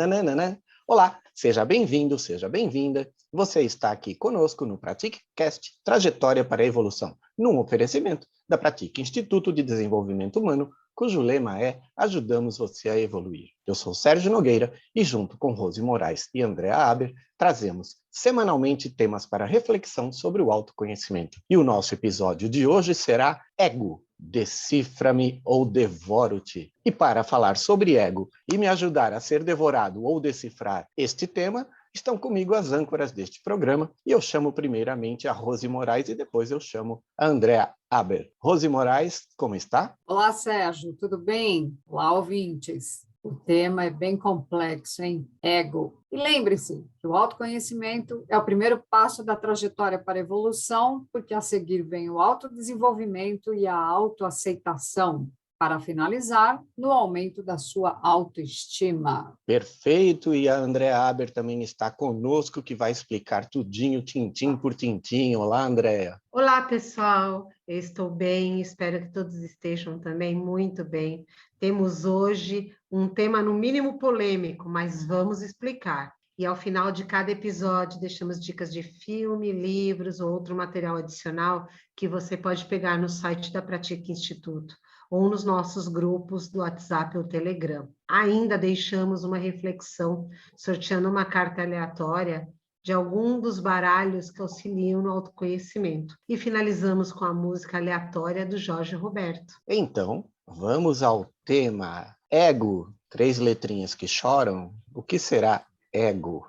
Tananana. Olá, seja bem-vindo, seja bem-vinda. Você está aqui conosco no PratiqueCast, Trajetória para a Evolução, num oferecimento da Pratique Instituto de Desenvolvimento Humano, cujo lema é Ajudamos você a evoluir. Eu sou Sérgio Nogueira e, junto com Rose Moraes e Andréa Aber, trazemos semanalmente temas para reflexão sobre o autoconhecimento. E o nosso episódio de hoje será Ego, Decifra-me ou Devoro-te. E para falar sobre ego e me ajudar a ser devorado ou decifrar este tema, estão comigo as âncoras deste programa, e eu chamo primeiramente a Rose Moraes e depois eu chamo a Andréa Aber. Rose Moraes, como está? Olá, Sérgio, tudo bem? Olá, ouvintes. O tema é bem complexo, hein? Ego. E lembre-se que o autoconhecimento é o primeiro passo da trajetória para a evolução, porque a seguir vem o autodesenvolvimento e a autoaceitação, para finalizar no aumento da sua autoestima. Perfeito, e a Andréa Aber também está conosco, que vai explicar tudinho, tintim por tintim. Olá, Andréa. Olá, pessoal. Eu estou bem, espero que todos estejam também muito bem. Temos hoje um tema no mínimo polêmico, mas vamos explicar. E ao final de cada episódio deixamos dicas de filme, livros ou outro material adicional que você pode pegar no site da Pratique Instituto ou nos nossos grupos do WhatsApp ou Telegram. Ainda deixamos uma reflexão sorteando uma carta aleatória de algum dos baralhos que auxiliam no autoconhecimento. E finalizamos com a música aleatória do Jorge Roberto. Então, vamos ao tema. Ego, 3 letrinhas que choram. O que será ego?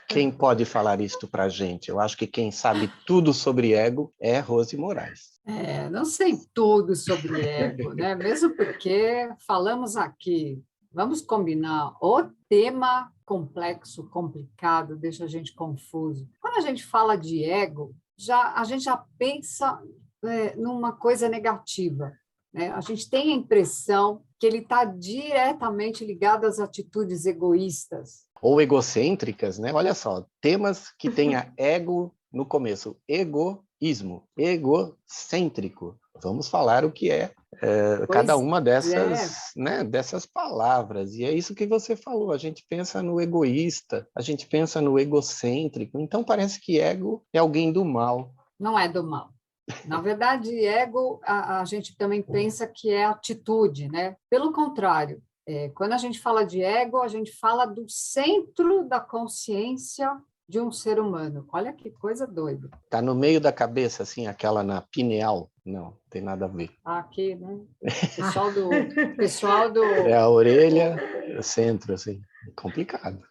Quem pode falar isto para a gente? Eu acho que quem sabe tudo sobre ego é Rose Moraes. Não sei tudo sobre ego, né? Mesmo porque falamos aqui, vamos combinar, o tema complexo, complicado, deixa a gente confuso. Quando a gente fala de ego, a gente já pensa numa coisa negativa, né? A gente tem a impressão que ele está diretamente ligado às atitudes egoístas. Ou egocêntricas, né? Olha só, temas que tenha ego no começo. Egoísmo, egocêntrico. Vamos falar o que é cada uma dessas palavras. E é isso que você falou. A gente pensa no egoísta, a gente pensa no egocêntrico. Então parece que ego é alguém do mal. Não é do mal. Na verdade, ego, a gente também pensa que é atitude, né? Pelo contrário, quando a gente fala de ego, a gente fala do centro da consciência de um ser humano. Olha que coisa doida. Tá no meio da cabeça, assim, aquela na pineal? Não, tem nada a ver. Aqui, né? Pessoal do... É a orelha, o centro, assim. Complicado.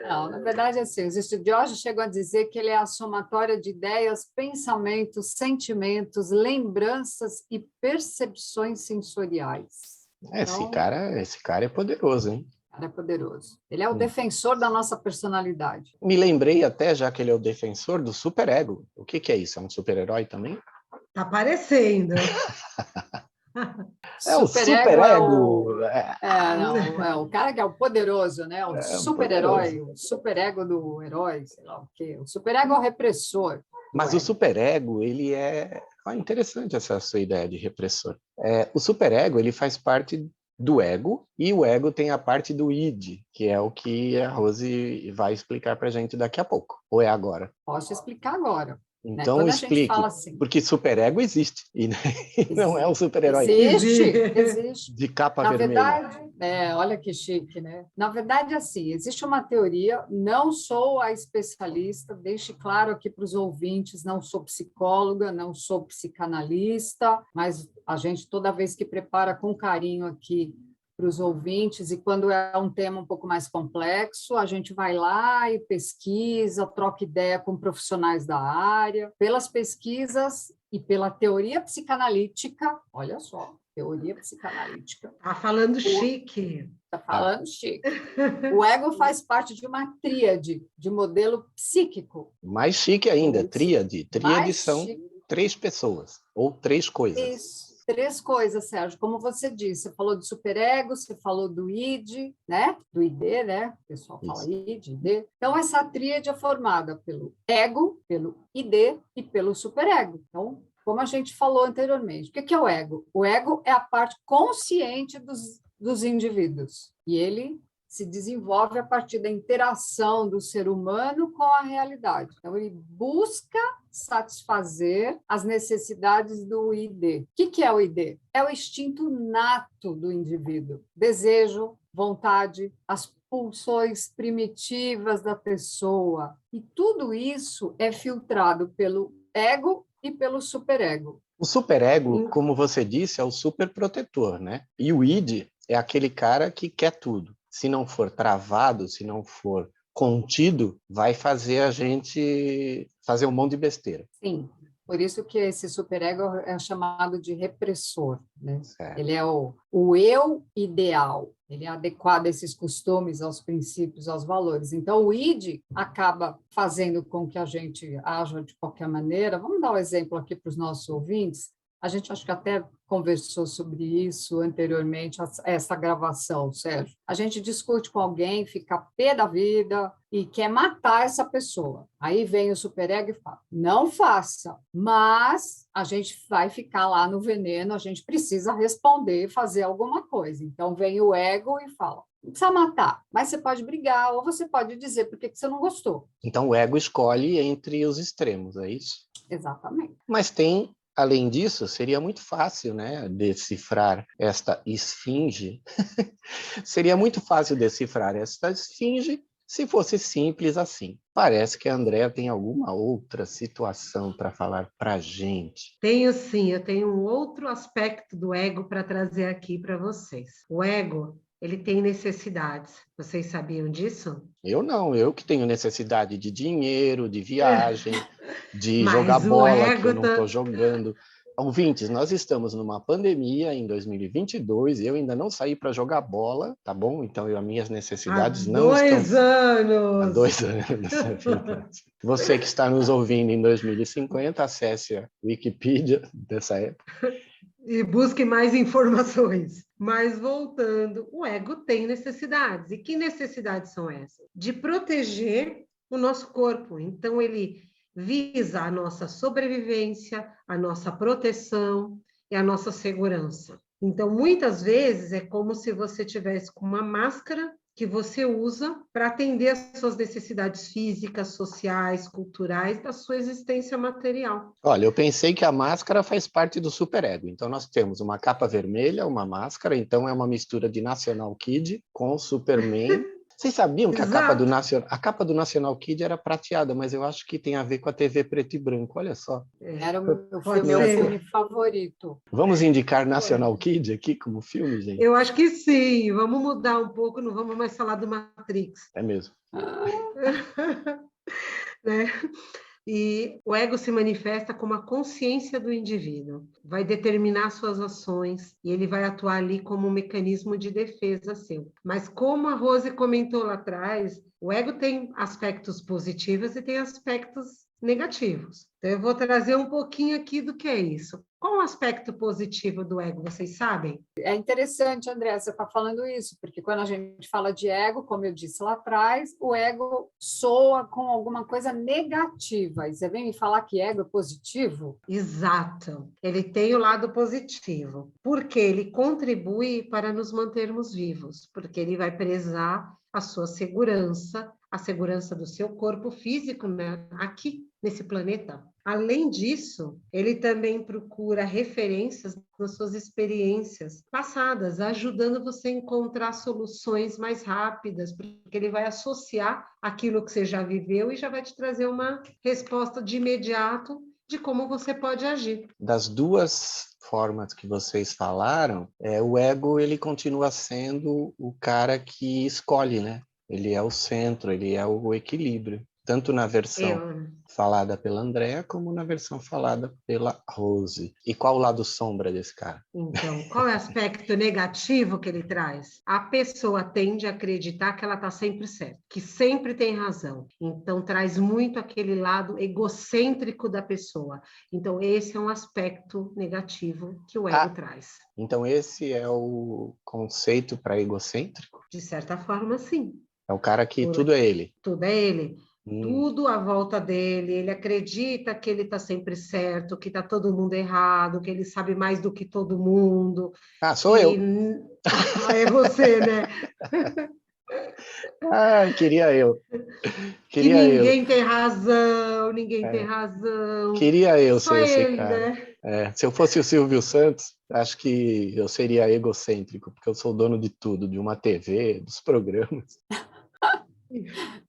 Não, na verdade, assim, os estudiosos chegam a dizer que ele é a somatória de ideias, pensamentos, sentimentos, lembranças e percepções sensoriais. Esse cara é poderoso, hein? É poderoso. Ele é o defensor da nossa personalidade. Me lembrei até, já que ele é o defensor, do superego. O que é isso? É um super-herói também? Tá parecendo. É o superego. O cara que é o poderoso, né? O super-herói, o superego do herói, sei lá o quê. O superego é o repressor. Mas o superego, ele é... interessante essa sua ideia de repressor. O superego, ele faz parte do ego, e o ego tem a parte do id, que é o que a Rose vai explicar para a gente daqui a pouco. Ou é agora? Posso explicar agora. Então né? explique, assim, porque superego existe, e não é um super-herói. Existe. De capa Na vermelha. verdade, olha que chique, né? Na verdade, assim, existe uma teoria, não sou a especialista, deixe claro aqui para os ouvintes, não sou psicóloga, não sou psicanalista, mas a gente, toda vez que prepara com carinho aqui para os ouvintes, e quando é um tema um pouco mais complexo, a gente vai lá e pesquisa, troca ideia com profissionais da área. Pelas pesquisas e pela teoria psicanalítica, olha só, teoria psicanalítica. Tá falando chique. Tá falando chique. O ego faz parte de uma tríade, de modelo psíquico. Mais chique ainda, tríade. Tríade são chique. 3 pessoas, ou 3 coisas. Isso. 3 coisas, Sérgio, como você disse, você falou do superego, você falou do id, né? Do id, né? O pessoal fala id, id. Então, essa tríade é formada pelo ego, pelo id e pelo superego. Então, como a gente falou anteriormente, o que é o ego? O ego é a parte consciente dos indivíduos, e ele se desenvolve a partir da interação do ser humano com a realidade. Então, ele busca satisfazer as necessidades do ID. O que é o ID? É o instinto nato do indivíduo. Desejo, vontade, as pulsões primitivas da pessoa. E tudo isso é filtrado pelo ego e pelo superego. O superego, como você disse, é o superprotetor, né? E o id é aquele cara que quer tudo. Se não for travado, se não for contido, vai fazer a gente fazer um monte de besteira. Sim, por isso que esse superego é chamado de repressor, né? Certo. Ele é o eu ideal, ele é adequado a esses costumes, aos princípios, aos valores. Então, o id acaba fazendo com que a gente aja de qualquer maneira. Vamos dar um exemplo aqui para os nossos ouvintes. A gente acho que até conversou sobre isso anteriormente, essa gravação, Sérgio. A gente discute com alguém, fica pé da vida e quer matar essa pessoa. Aí vem o superego e fala, não faça, mas a gente vai ficar lá no veneno, a gente precisa responder, fazer alguma coisa. Então vem o ego e fala, não precisa matar, mas você pode brigar, ou você pode dizer por que você não gostou. Então o ego escolhe entre os extremos, é isso? Exatamente. Mas tem... Além disso, seria muito fácil, né, decifrar esta esfinge. Seria muito fácil decifrar esta esfinge se fosse simples assim. Parece que a Andrea tem alguma outra situação para falar para a gente. Tenho sim, eu tenho um outro aspecto do ego para trazer aqui para vocês. O ego, ele tem necessidades. Vocês sabiam disso? Eu não, eu que tenho necessidade de dinheiro, de viagem, de Mas jogar o bola, que ego eu não estou jogando. Ouvintes, nós estamos numa pandemia em 2022 e eu ainda não saí para jogar bola, tá bom? Então, as minhas necessidades não estão... Há 2 anos. É verdade. Você que está nos ouvindo em 2050, acesse a Wikipedia dessa época. E busque mais informações. Mas voltando, o ego tem necessidades. E que necessidades são essas? De proteger o nosso corpo. Então, ele visa a nossa sobrevivência, a nossa proteção e a nossa segurança. Então, muitas vezes, é como se você tivesse com uma máscara que você usa para atender às suas necessidades físicas, sociais, culturais, da sua existência material. Olha, eu pensei que a máscara faz parte do superego. Então, nós temos uma capa vermelha, uma máscara, então é uma mistura de National Kid com Superman. Vocês sabiam que a capa do National Kid era prateada, mas eu acho que tem a ver com a TV preto e branco, olha só. Era o meu filme favorito. Vamos indicar National Kid aqui como filme, gente? Eu acho que sim. Vamos mudar um pouco, não vamos mais falar do Matrix. É mesmo. Né? E o ego se manifesta como a consciência do indivíduo, vai determinar suas ações e ele vai atuar ali como um mecanismo de defesa seu. Mas como a Rose comentou lá atrás, o ego tem aspectos positivos e tem aspectos negativos. Então, eu vou trazer um pouquinho aqui do que é isso. Qual o aspecto positivo do ego, vocês sabem? É interessante, André, você está falando isso, porque quando a gente fala de ego, como eu disse lá atrás, o ego soa com alguma coisa negativa. E você vem me falar que ego é positivo? Exato. Ele tem o lado positivo, porque ele contribui para nos mantermos vivos, porque ele vai prezar a sua segurança, a segurança do seu corpo físico, né? Aqui nesse planeta. Além disso, ele também procura referências nas suas experiências passadas, ajudando você a encontrar soluções mais rápidas, porque ele vai associar aquilo que você já viveu e já vai te trazer uma resposta de imediato de como você pode agir. Das duas formas que vocês falaram, o ego ele continua sendo o cara que escolhe, né? Ele é o centro, ele é o equilíbrio. Tanto na versão falada pela Andrea, como na versão falada pela Rose. E qual o lado sombra desse cara? Então, qual é o aspecto negativo que ele traz? A pessoa tende a acreditar que ela está sempre certa, que sempre tem razão. Então, traz muito aquele lado egocêntrico da pessoa. Então, esse é um aspecto negativo que o ego traz. Então, esse é o conceito para egocêntrico? De certa forma, sim. É o cara que tudo é ele. Tudo é ele. Tudo à volta dele, ele acredita que ele está sempre certo, que está todo mundo errado, que ele sabe mais do que todo mundo. Ah, sou eu. É você, né? Ah, queria eu. Que Queria eu. ninguém tem É, razão. queria eu Só ser esse ele, cara. né? É, se eu fosse o Silvio Santos, acho que eu seria egocêntrico, porque eu sou dono de tudo, de uma TV, dos programas.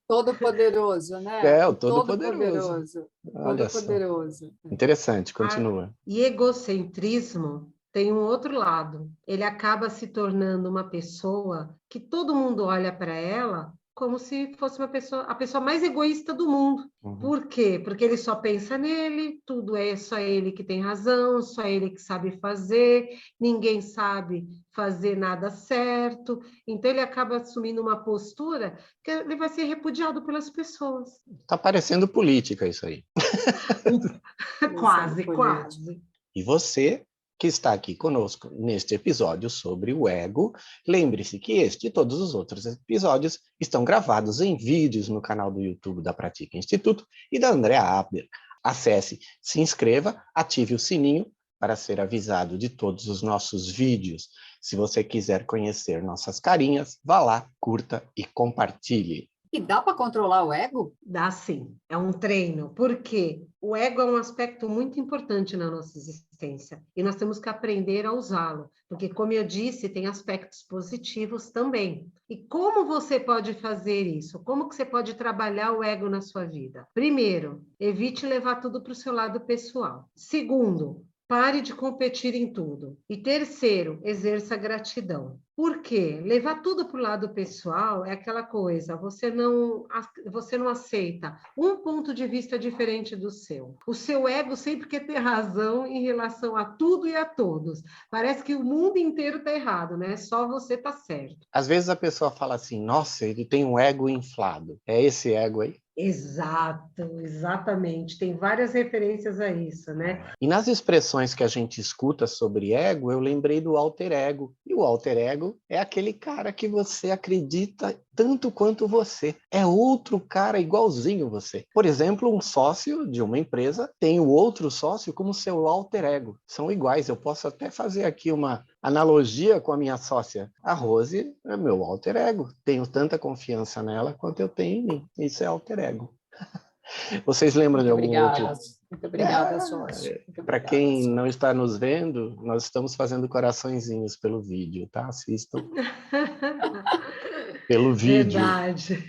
Todo-poderoso, né? É, o O Todo-Poderoso. todo-poderoso. Olha só. Todo-poderoso. Interessante, Ah, continua. e egocentrismo tem um outro lado. Ele acaba se tornando uma pessoa que todo mundo olha para ela como se fosse uma pessoa, a pessoa mais egoísta do mundo. Uhum. Por quê? Porque ele só pensa nele, tudo é só ele que tem razão, só ele que sabe fazer, ninguém sabe fazer nada certo. Então ele acaba assumindo uma postura que ele vai ser repudiado pelas pessoas. Tá parecendo política isso aí. Pensando Quase, político. quase. E você que está aqui conosco neste episódio sobre o ego, lembre-se que este e todos os outros episódios estão gravados em vídeos no canal do YouTube da Pratica Instituto e da Andrea Abder. Acesse, se inscreva, ative o sininho para ser avisado de todos os nossos vídeos. Se você quiser conhecer nossas carinhas, vá lá, curta e compartilhe. E dá para controlar o ego? Dá sim, é um treino, porque o ego é um aspecto muito importante na nossa existência e nós temos que aprender a usá-lo, porque, como eu disse, tem aspectos positivos também. E como você pode fazer isso? Como que você pode trabalhar o ego na sua vida? Primeiro, evite levar tudo para o seu lado pessoal. Segundo, pare de competir em tudo. E terceiro, exerça gratidão. Por quê? Levar tudo para o lado pessoal é aquela coisa, você não aceita um ponto de vista diferente do seu. O seu ego sempre quer ter razão em relação a tudo e a todos. Parece que o mundo inteiro está errado, né? Só você está certo. Às vezes a pessoa fala assim, nossa, ele tem um ego inflado. É esse ego aí? Exato, exatamente. Tem várias referências a isso, né? E nas expressões que a gente escuta sobre ego, eu lembrei do alter ego. E o alter ego é aquele cara que você acredita tanto quanto você. É outro cara igualzinho você. Por exemplo, um sócio de uma empresa tem o outro sócio como seu alter ego. São iguais. Eu posso até fazer aqui uma analogia com a minha sócia. A Rose é meu alter ego. Tenho tanta confiança nela quanto eu tenho em mim. Isso é alter ego. Vocês lembram de algum outro? Muito obrigada, sócio. Muito Para obrigada, quem não sócio. está nos vendo, nós estamos fazendo coraçõezinhos pelo vídeo, tá? Assistam pelo vídeo. Verdade.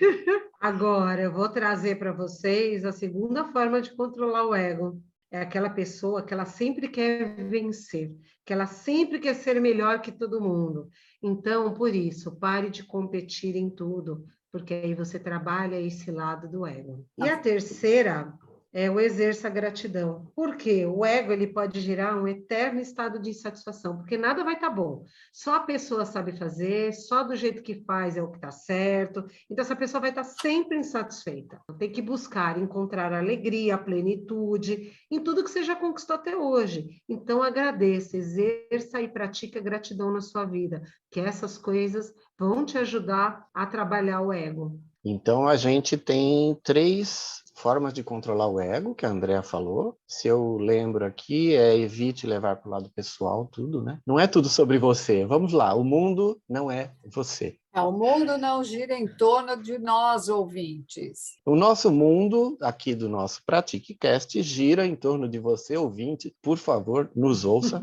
Agora, eu vou trazer para vocês a segunda forma de controlar o ego. É aquela pessoa que ela sempre quer vencer, que ela sempre quer ser melhor que todo mundo. Então, por isso, pare de competir em tudo, porque aí você trabalha esse lado do ego. E a terceira é o exerça a gratidão. Por quê? O ego ele pode gerar um eterno estado de insatisfação, porque nada vai estar bom. Só a pessoa sabe fazer, só do jeito que faz é o que está certo. Então, essa pessoa vai estar sempre insatisfeita. Tem que buscar encontrar alegria, plenitude em tudo que você já conquistou até hoje. Então, agradeça, exerça e pratique a gratidão na sua vida, que essas coisas vão te ajudar a trabalhar o ego. Então, a gente tem 3 formas de controlar o ego, que a Andrea falou. Se eu lembro aqui, evite levar para o lado pessoal tudo, né? Não é tudo sobre você. Vamos lá, o mundo não é você. O mundo não gira em torno de nós, ouvintes. O nosso mundo, aqui do nosso PratiqueCast, gira em torno de você, ouvinte. Por favor, nos ouça.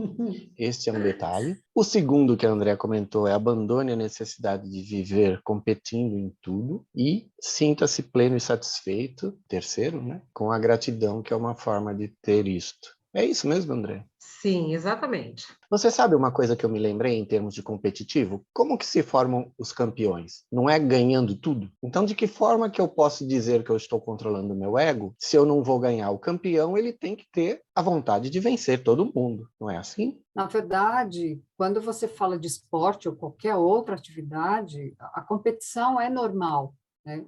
Este é um detalhe. O segundo que a Andrea comentou é abandone a necessidade de viver competindo em tudo e sinta-se pleno e satisfeito. Terceiro, né? Com a gratidão, que é uma forma de ter isto. É isso mesmo, André? Sim, exatamente. Você sabe uma coisa que eu me lembrei em termos de competitivo? Como que se formam os campeões? Não é ganhando tudo? Então, de que forma que eu posso dizer que eu estou controlando o meu ego se eu não vou ganhar? O campeão, ele tem que ter a vontade de vencer todo mundo, não é assim? Na verdade, quando você fala de esporte ou qualquer outra atividade, a competição é normal, né?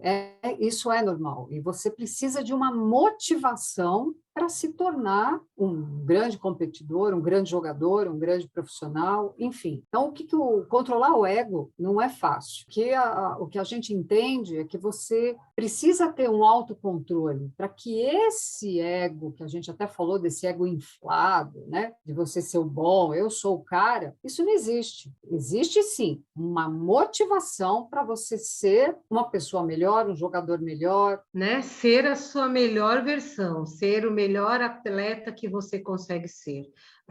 Isso é normal. E você precisa de uma motivação para se tornar um grande competidor, um grande jogador, um grande profissional, enfim. Então, controlar o ego não é fácil. O que a gente entende é que você precisa ter um autocontrole para que esse ego, que a gente até falou desse ego inflado, né, de você ser o bom, eu sou o cara, isso não existe. Existe, sim, uma motivação para você ser uma pessoa melhor, um jogador melhor. Né? Ser a sua melhor versão, ser o melhor atleta que você consegue ser,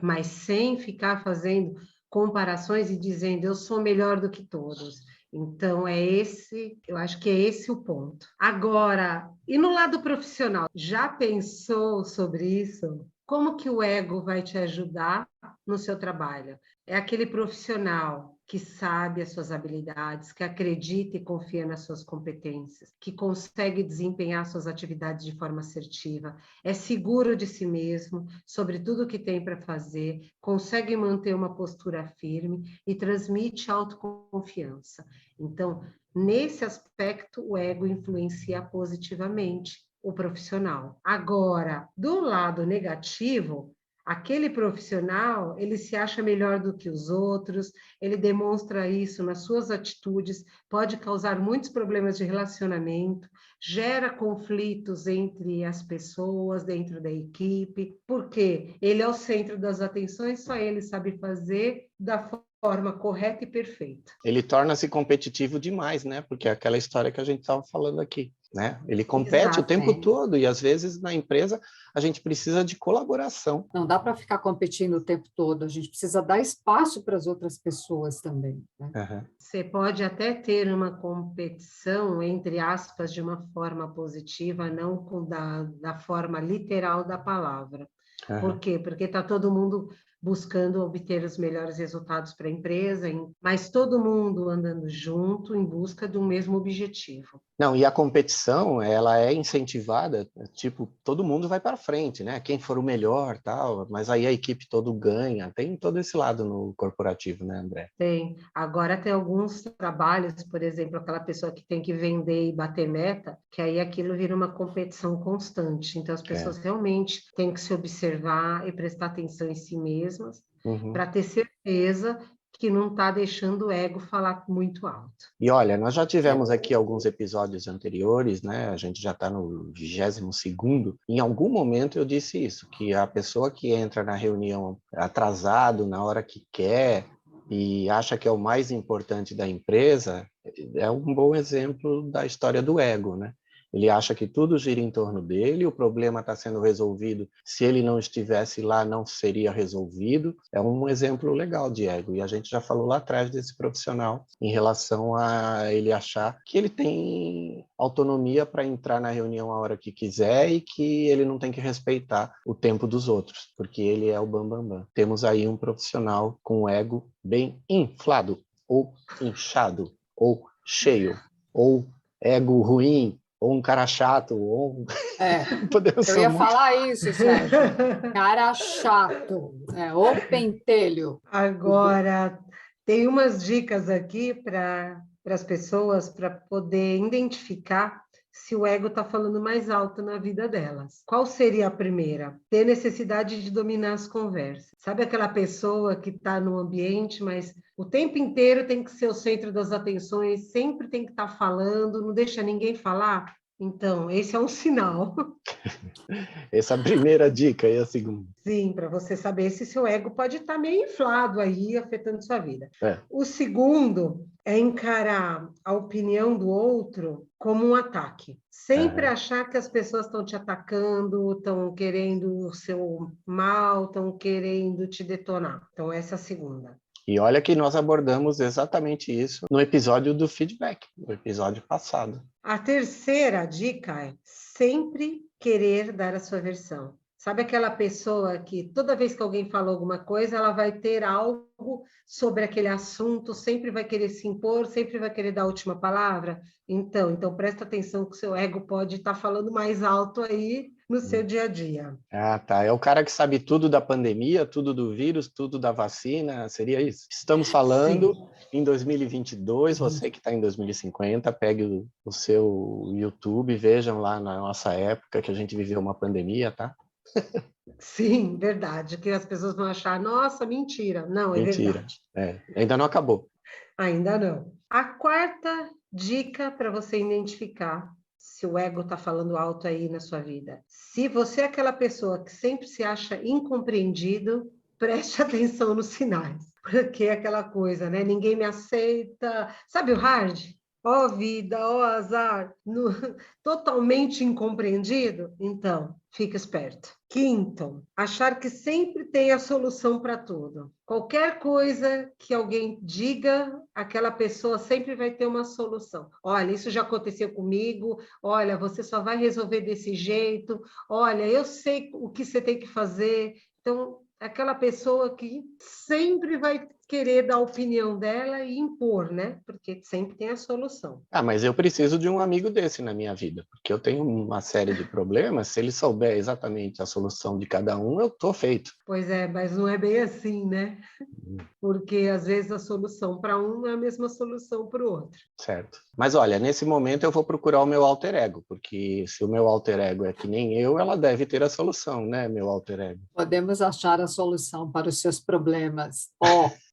mas sem ficar fazendo comparações e dizendo eu sou melhor do que todos. Então, eu acho que é esse o ponto. Agora, e no lado profissional, já pensou sobre isso? Como que o ego vai te ajudar no seu trabalho? É aquele profissional que sabe as suas habilidades, que acredita e confia nas suas competências, que consegue desempenhar suas atividades de forma assertiva, é seguro de si mesmo, sobre tudo o que tem para fazer, consegue manter uma postura firme e transmite autoconfiança. Então, nesse aspecto, o ego influencia positivamente o profissional. Agora, do lado negativo, aquele profissional, ele se acha melhor do que os outros, ele demonstra isso nas suas atitudes, pode causar muitos problemas de relacionamento, gera conflitos entre as pessoas, dentro da equipe, porque ele é o centro das atenções, só ele sabe fazer da forma correta e perfeita. Ele torna-se competitivo demais, né? Porque é aquela história que a gente estava falando aqui, né? Ele compete o tempo todo e, às vezes, na empresa, a gente precisa de colaboração. Não dá para ficar competindo o tempo todo, a gente precisa dar espaço para as outras pessoas também, né? Uhum. Você pode até ter uma competição, entre aspas, de uma forma positiva, não da forma literal da palavra. Uhum. Por quê? Porque está todo mundo buscando obter os melhores resultados para a empresa, mas todo mundo andando junto em busca de um mesmo objetivo. Não, e a competição, ela é incentivada, tipo, todo mundo vai para frente, né? Quem for o melhor, tal, mas aí a equipe todo ganha. Tem todo esse lado no corporativo, né, André? Tem. Agora tem alguns trabalhos, por exemplo, aquela pessoa que tem que vender e bater meta, que aí aquilo vira uma competição constante. Então as pessoas realmente têm que se observar e prestar atenção em si mesmas, para ter certeza que não está deixando o ego falar muito alto. E olha, nós já tivemos aqui alguns episódios anteriores, né? A gente já está no 22º. Em algum momento eu disse isso, que a pessoa que entra na reunião atrasado, na hora que quer, e acha que é o mais importante da empresa, é um bom exemplo da história do ego, né? Ele acha que tudo gira em torno dele, o problema está sendo resolvido. Se ele não estivesse lá, não seria resolvido. É um exemplo legal de ego. E a gente já falou lá atrás desse profissional em relação a ele achar que ele tem autonomia para entrar na reunião a hora que quiser e que ele não tem que respeitar o tempo dos outros, porque ele é o bambambam. Temos aí um profissional com o ego bem inflado, ou inchado, ou cheio, ou ego ruim, ou um cara chato, ou... Eu ia falar isso, Sérgio. Cara chato, ou pentelho. Agora, tem umas dicas aqui para as pessoas para poder identificar se o ego está falando mais alto na vida delas. Qual seria a primeira? Ter necessidade de dominar as conversas. Sabe aquela pessoa que está no ambiente, mas o tempo inteiro tem que ser o centro das atenções, sempre tem que estar falando, não deixa ninguém falar? Então, esse é um sinal. Essa é a primeira dica, e a segunda? Sim, para você saber se seu ego pode estar meio inflado aí, afetando sua vida. É. O segundo é encarar a opinião do outro como um ataque. Sempre achar que as pessoas estão te atacando, estão querendo o seu mal, estão querendo te detonar. Então, essa é a segunda. E olha que nós abordamos exatamente isso no episódio do feedback, no episódio passado. A terceira dica é sempre querer dar a sua versão. Sabe aquela pessoa que toda vez que alguém fala alguma coisa, ela vai ter algo sobre aquele assunto, sempre vai querer se impor, sempre vai querer dar a última palavra? Então presta atenção que o seu ego pode estar falando mais alto aí no seu dia a dia. Ah, tá. É o cara que sabe tudo da pandemia, tudo do vírus, tudo da vacina, seria isso? Estamos falando em 2022, você que está em 2050, pegue o seu YouTube, vejam lá na nossa época que a gente viveu uma pandemia, tá? Sim, verdade, que as pessoas vão achar, nossa, mentira. Não, é Mentira. verdade. Ainda não acabou. Ainda não. A quarta dica para você identificar se o ego está falando alto aí na sua vida. Se você é aquela pessoa que sempre se acha incompreendido, preste atenção nos sinais. Porque é aquela coisa, né? Ninguém me aceita. Sabe o hard? Ó vida, ó azar. Totalmente incompreendido? Então, fica esperto. Quinto, achar que sempre tem a solução para tudo. Qualquer coisa que alguém diga, aquela pessoa sempre vai ter uma solução. Olha, isso já aconteceu comigo. Olha, você só vai resolver desse jeito. Olha, eu sei o que você tem que fazer. Então, aquela pessoa que sempre vai querer dar a opinião dela e impor, né? Porque sempre tem a solução. Mas eu preciso de um amigo desse na minha vida, porque eu tenho uma série de problemas. Se ele souber exatamente a solução de cada um, eu tô feito. Pois é, mas não é bem assim, né? Porque às vezes a solução para um não é a mesma solução para o outro. Certo. Mas olha, nesse momento eu vou procurar o meu alter ego, porque se o meu alter ego é que nem eu, ela deve ter a solução, né, meu alter ego? Podemos achar a solução para os seus problemas,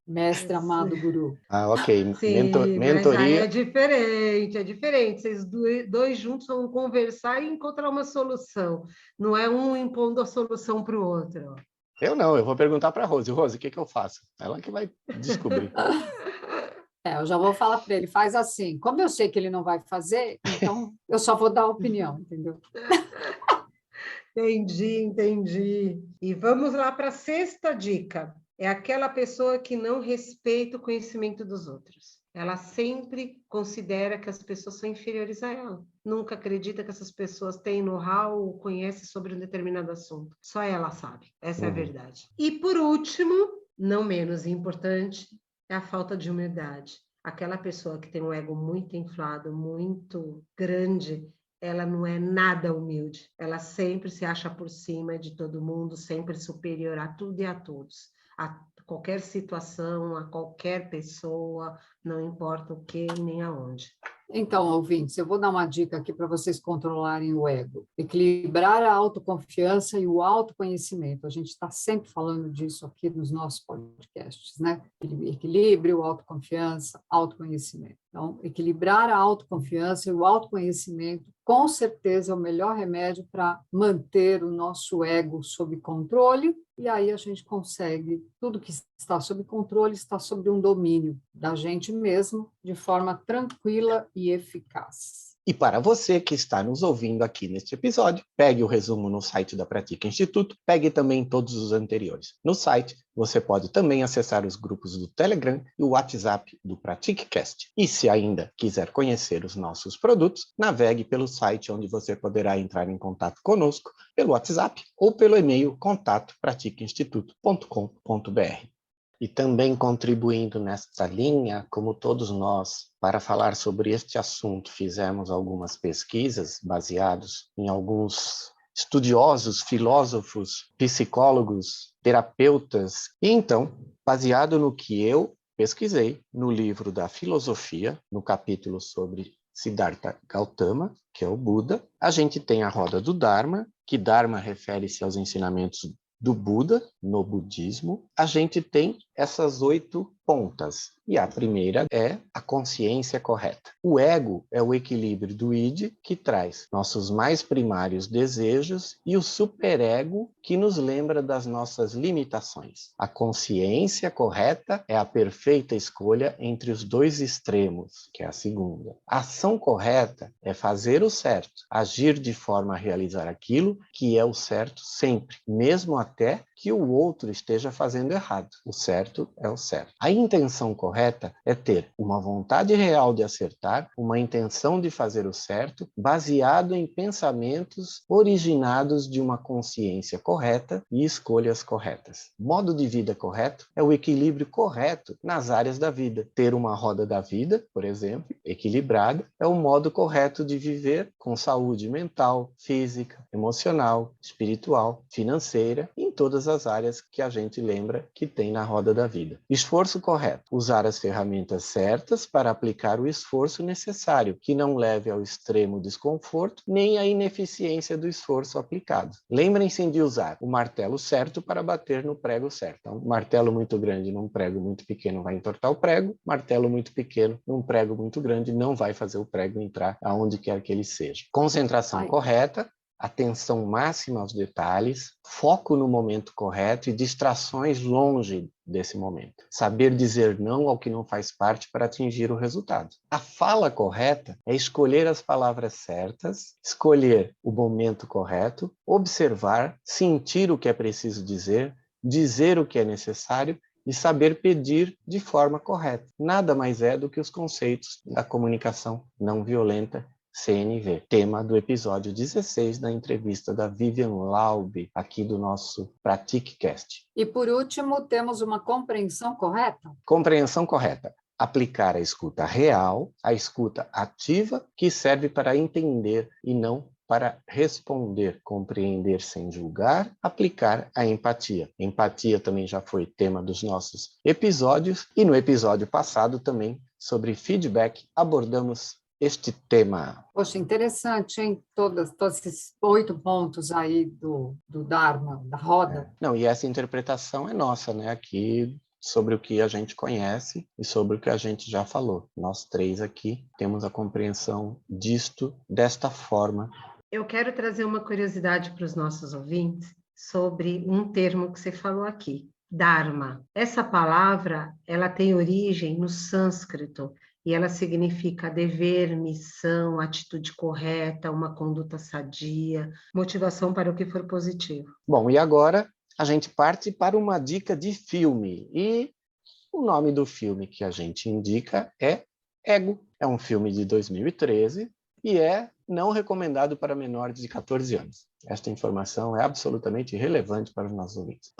mestre amado guru. Ok. Sim, mas aí Mentoria. é diferente. Vocês dois juntos vão conversar e encontrar uma solução. Não é um impondo a solução para o outro. Eu não, eu vou perguntar para a Rose. Rose, o que eu faço? Ela que vai descobrir. Eu já vou falar para ele, faz assim. Como eu sei que ele não vai fazer, então eu só vou dar a opinião, entendeu? Entendi. E vamos lá para a sexta dica. É aquela pessoa que não respeita o conhecimento dos outros. Ela sempre considera que as pessoas são inferiores a ela. Nunca acredita que essas pessoas têm know-how ou conhecem sobre um determinado assunto. Só ela sabe. Essa é a verdade. E por último, não menos importante, é a falta de humildade. Aquela pessoa que tem um ego muito inflado, muito grande, ela não é nada humilde. Ela sempre se acha por cima de todo mundo, sempre superior a tudo e a todos. A qualquer situação, a qualquer pessoa, não importa o que nem aonde. Então, ouvintes, eu vou dar uma dica aqui para vocês controlarem o ego. Equilibrar a autoconfiança e o autoconhecimento. A gente está sempre falando disso aqui nos nossos podcasts, né? Equilíbrio, autoconfiança, autoconhecimento. Então, equilibrar a autoconfiança e o autoconhecimento, com certeza, é o melhor remédio para manter o nosso ego sob controle, e aí a gente consegue, tudo que está sob controle está sob um domínio da gente mesmo, de forma tranquila e eficaz. E para você que está nos ouvindo aqui neste episódio, pegue o resumo no site da Pratica Instituto, pegue também todos os anteriores. No site, você pode também acessar os grupos do Telegram e o WhatsApp do PratiqueCast. E se ainda quiser conhecer os nossos produtos, navegue pelo site onde você poderá entrar em contato conosco pelo WhatsApp ou pelo e-mail contato@pratiqueinstituto.com.br. E também contribuindo nesta linha, como todos nós, para falar sobre este assunto, fizemos algumas pesquisas baseadas em alguns estudiosos, filósofos, psicólogos, terapeutas. E então, baseado no que eu pesquisei no livro da filosofia, no capítulo sobre Siddhartha Gautama, que é o Buda, a gente tem a roda do Dharma, que Dharma refere-se aos ensinamentos do Buda, no budismo. A gente tem essas 8 pontas. E a primeira é a consciência correta. O ego é o equilíbrio do id, que traz nossos mais primários desejos, e o superego, que nos lembra das nossas limitações. A consciência correta é a perfeita escolha entre os dois extremos, que é a segunda. A ação correta é fazer o certo, agir de forma a realizar aquilo que é o certo sempre, mesmo até que o outro esteja fazendo errado. O certo é o certo. A intenção correta é ter uma vontade real de acertar, uma intenção de fazer o certo, baseado em pensamentos originados de uma consciência correta e escolhas corretas. Modo de vida correto é o equilíbrio correto nas áreas da vida. Ter uma roda da vida, por exemplo, equilibrada, é o modo correto de viver com saúde mental, física, emocional, espiritual, financeira, em todas as áreas que a gente lembra que tem na roda da vida. Esforço correto. Usar as ferramentas certas para aplicar o esforço necessário, que não leve ao extremo desconforto nem à ineficiência do esforço aplicado. Lembrem-se de usar o martelo certo para bater no prego certo. Então, martelo muito grande num prego muito pequeno vai entortar o prego, martelo muito pequeno num prego muito grande não vai fazer o prego entrar aonde quer que ele seja. Concentração correta, atenção máxima aos detalhes, foco no momento correto e distrações longe desse momento. Saber dizer não ao que não faz parte para atingir o resultado. A fala correta é escolher as palavras certas, escolher o momento correto, observar, sentir o que é preciso dizer, dizer o que é necessário e saber pedir de forma correta. Nada mais é do que os conceitos da comunicação não violenta, CNV, tema do episódio 16 da entrevista da Vivian Laub, aqui do nosso PratiqueCast. E, por último, temos uma compreensão correta? Compreensão correta. Aplicar a escuta real, a escuta ativa, que serve para entender e não para responder, compreender sem julgar, aplicar a empatia. Empatia também já foi tema dos nossos episódios, e no episódio passado também, sobre feedback, abordamos este tema. Poxa, interessante, hein? Todos esses 8 pontos aí do Dharma, da roda. Não, e essa interpretação é nossa, né? Aqui, sobre o que a gente conhece e sobre o que a gente já falou. Nós 3 aqui temos a compreensão disto desta forma. Eu quero trazer uma curiosidade para os nossos ouvintes sobre um termo que você falou aqui, Dharma. Essa palavra, ela tem origem no sânscrito e ela significa dever, missão, atitude correta, uma conduta sadia, motivação para o que for positivo. Bom, e agora a gente parte para uma dica de filme. E o nome do filme que a gente indica é Ego. É um filme de 2013 e é não recomendado para menores de 14 anos. Esta informação é absolutamente relevante para os nossos ouvintes.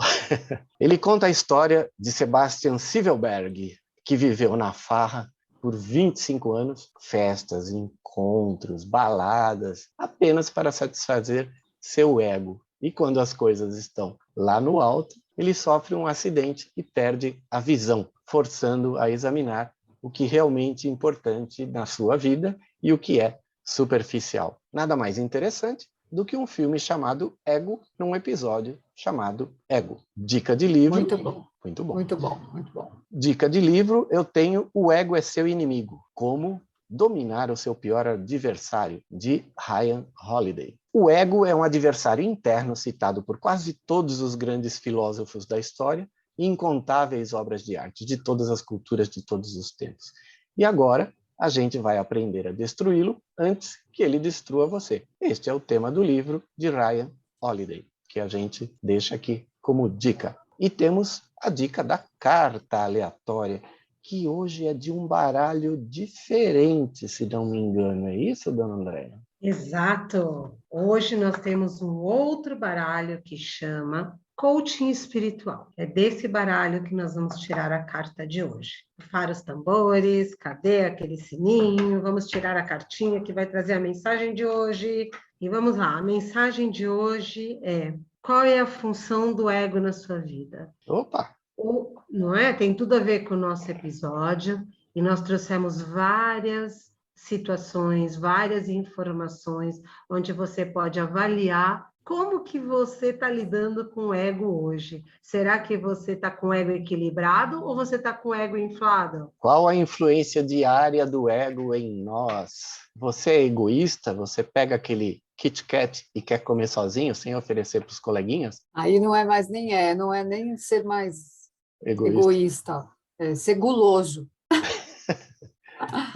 Ele conta a história de Sebastian Silverberg, que viveu na farra por 25 anos, festas, encontros, baladas, apenas para satisfazer seu ego. E quando as coisas estão lá no alto, ele sofre um acidente e perde a visão, forçando a examinar o que realmente é importante na sua vida e o que é superficial. Nada mais interessante do que um filme chamado Ego, num episódio chamado Ego. Dica de livro. Muito bom. Muito bom. Muito bom, muito bom. Dica de livro, eu tenho O Ego é Seu Inimigo. Como dominar o seu pior adversário, de Ryan Holiday. O ego é um adversário interno citado por quase todos os grandes filósofos da história e incontáveis obras de arte de todas as culturas de todos os tempos. E agora a gente vai aprender a destruí-lo antes que ele destrua você. Este é o tema do livro de Ryan Holiday, que a gente deixa aqui como dica. E temos a dica da carta aleatória, que hoje é de um baralho diferente, se não me engano. É isso, dona Andréia? Exato! Hoje nós temos um outro baralho que chama Coaching Espiritual. É desse baralho que nós vamos tirar a carta de hoje. Para os tambores, cadê aquele sininho? Vamos tirar a cartinha que vai trazer a mensagem de hoje. E vamos lá, a mensagem de hoje é: qual é a função do ego na sua vida? Opa! Não é? Tem tudo a ver com o nosso episódio e nós trouxemos várias situações, várias informações onde você pode avaliar como que você está lidando com o ego hoje. Será que você está com o ego equilibrado ou você está com o ego inflado? Qual a influência diária do ego em nós? Você é egoísta? Você pega aquele Kit Kat e quer comer sozinho, sem oferecer para os coleguinhas? Aí não é mais não é nem ser mais egoísta, é ser guloso.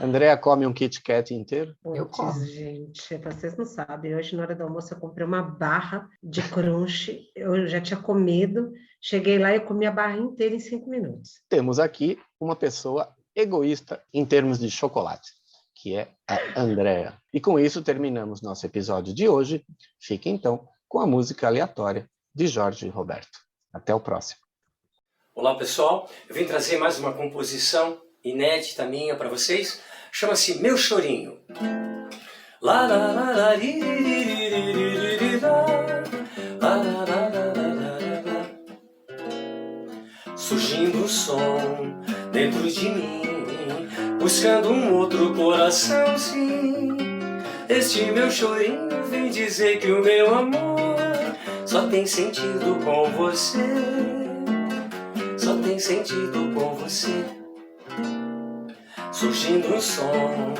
Andréa come um Kit Kat inteiro? Eu como. Gente, vocês não sabem, hoje na hora do almoço eu comprei uma barra de crunch, eu já tinha comido, cheguei lá e eu comi a barra inteira em 5 minutos. Temos aqui uma pessoa egoísta em termos de chocolate, que é a Andréa. E com isso terminamos nosso episódio de hoje. Fique então com a música aleatória de Jorge Roberto. Até o próximo. Olá pessoal, eu vim trazer mais uma composição inédita minha para vocês, chama-se Meu Chorinho. La la la la ri ri ri ri ri ri la la la la la la la. surgindo um som dentro de mim, buscando um outro coração, sim. Este meu chorinho vem dizer que o meu amor só tem sentido com você, só tem sentido com você. Surgindo um som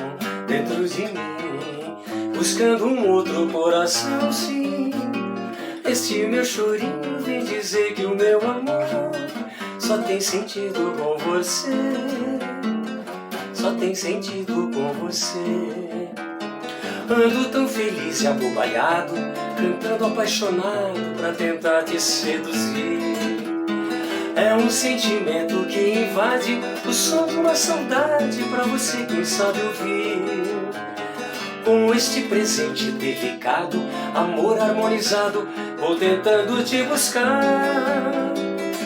dentro de mim, buscando um outro coração, sim. Este meu chorinho vem dizer que o meu amor só tem sentido com você, só tem sentido com você. Ando tão feliz e abobalhado, cantando apaixonado pra tentar te seduzir. É um sentimento que invade o som de uma saudade pra você, quem sabe ouvir. Com este presente delicado, amor harmonizado, vou tentando te buscar.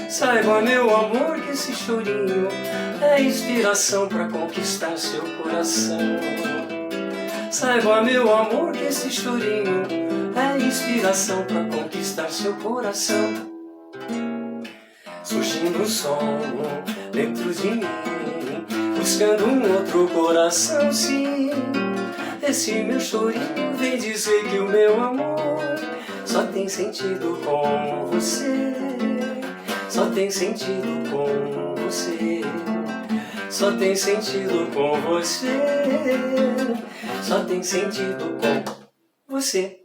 Saiba, meu amor, que esse chorinho é inspiração pra conquistar seu coração. Saiba, meu amor, que esse chorinho é inspiração pra conquistar seu coração. Surgindo um som dentro de mim, buscando um outro coração, sim. Esse meu chorinho vem dizer que o meu amor só tem sentido com você, só tem sentido com você, só tem sentido com você, só tem sentido com você.